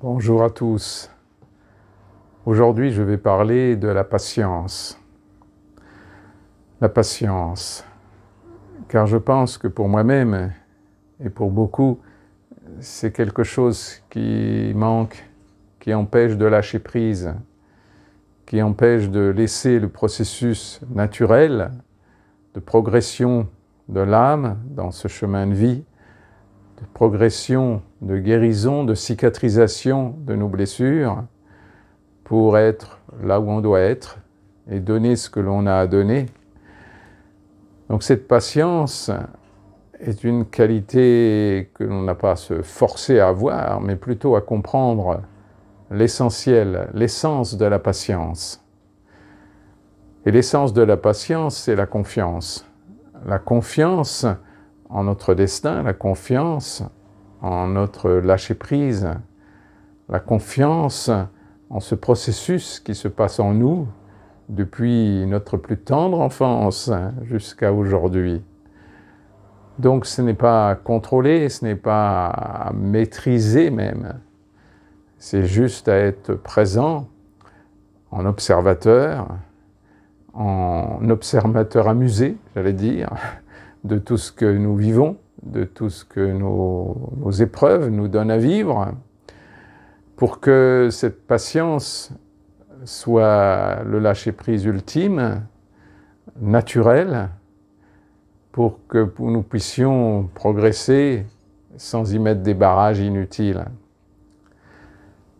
Bonjour à tous. Aujourd'hui, je vais parler de la patience. La patience, car je pense que pour moi-même et pour beaucoup, c'est quelque chose qui manque, qui empêche de lâcher prise, qui empêche de laisser le processus naturel de progression de l'âme dans ce chemin de vie, de progression, de guérison, de cicatrisation de nos blessures, pour être là où on doit être et donner ce que l'on a à donner. Donc cette patience est une qualité que l'on n'a pas à se forcer à avoir, mais plutôt à comprendre l'essentiel, l'essence de la patience. Et l'essence de la patience, c'est la confiance. La confiance en notre destin, la confiance en notre lâcher-prise, la confiance en ce processus qui se passe en nous depuis notre plus tendre enfance jusqu'à aujourd'hui. Donc ce n'est pas à contrôler, ce n'est pas à maîtriser même, c'est juste à être présent en observateur amusé, j'allais dire, de tout ce que nous vivons, de tout ce que nos épreuves nous donnent à vivre, pour que cette patience soit le lâcher-prise ultime, naturel, pour que nous puissions progresser sans y mettre des barrages inutiles.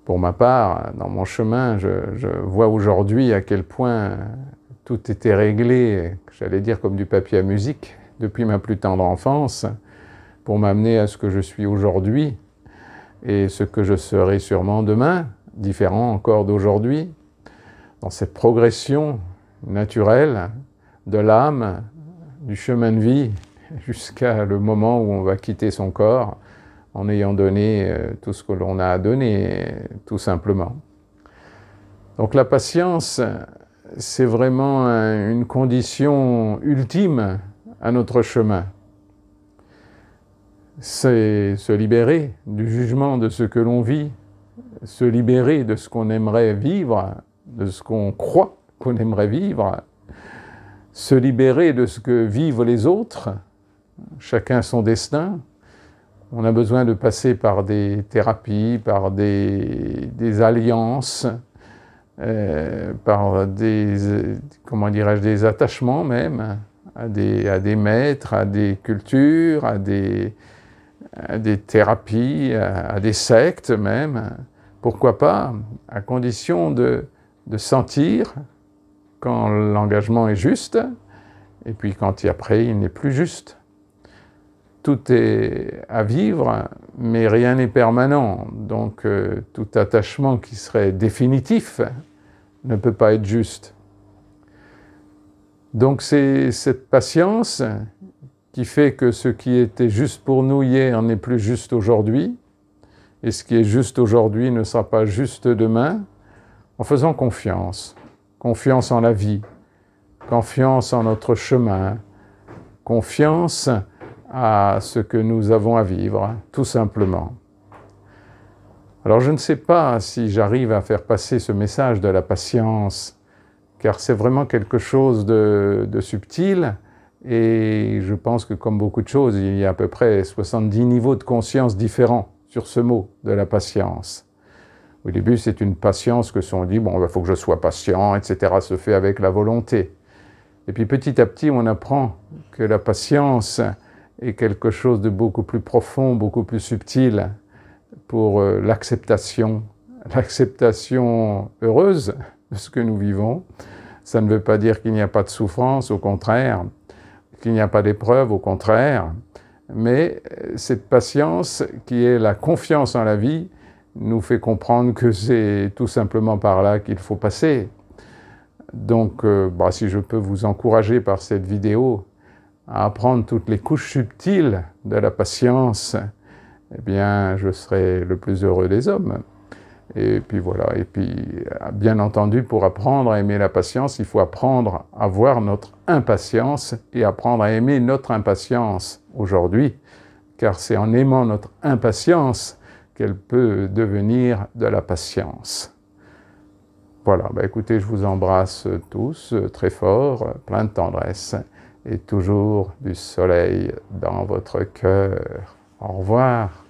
Pour ma part, dans mon chemin, je vois aujourd'hui à quel point tout était réglé, j'allais dire comme du papier à musique, depuis ma plus tendre enfance, pour m'amener à ce que je suis aujourd'hui et ce que je serai sûrement demain, différent encore d'aujourd'hui, dans cette progression naturelle de l'âme, du chemin de vie, jusqu'à le moment où on va quitter son corps, en ayant donné tout ce que l'on a à donner, tout simplement. Donc la patience, c'est vraiment une condition ultime à notre chemin. C'est se libérer du jugement de ce que l'on vit, se libérer de ce qu'on aimerait vivre, de ce qu'on croit qu'on aimerait vivre, se libérer de ce que vivent les autres, chacun son destin. On a besoin de passer par des thérapies, par des alliances, par des attachements même, à des maîtres, à des cultures, à des thérapies, à des sectes même, pourquoi pas, à condition de sentir quand l'engagement est juste, et puis quand après il n'est plus juste. Tout est à vivre, mais rien n'est permanent, donc tout attachement qui serait définitif ne peut pas être juste. Donc c'est cette patience qui fait que ce qui était juste pour nous hier n'est plus juste aujourd'hui, et ce qui est juste aujourd'hui ne sera pas juste demain, en faisant confiance. Confiance en la vie, confiance en notre chemin, confiance à ce que nous avons à vivre, tout simplement. Alors je ne sais pas si j'arrive à faire passer ce message de la patience, car c'est vraiment quelque chose de subtil, et je pense que comme beaucoup de choses, il y a à peu près 70 niveaux de conscience différents sur ce mot de la patience. Au début, c'est une patience que si on dit, bon, il faut que je sois patient, etc., se fait avec la volonté. Et puis petit à petit, on apprend que la patience est quelque chose de beaucoup plus profond, beaucoup plus subtil pour l'acceptation heureuse de ce que nous vivons. Ça ne veut pas dire qu'il n'y a pas de souffrance, au contraire, qu'il n'y a pas d'épreuve, au contraire, mais cette patience qui est la confiance en la vie nous fait comprendre que c'est tout simplement par là qu'il faut passer. Donc, si je peux vous encourager par cette vidéo à apprendre toutes les couches subtiles de la patience, eh bien, je serai le plus heureux des hommes. Et puis voilà, et puis bien entendu, pour apprendre à aimer la patience, il faut apprendre à voir notre impatience et apprendre à aimer notre impatience aujourd'hui, car c'est en aimant notre impatience qu'elle peut devenir de la patience. Voilà, écoutez, je vous embrasse tous très fort, plein de tendresse, et toujours du soleil dans votre cœur. Au revoir.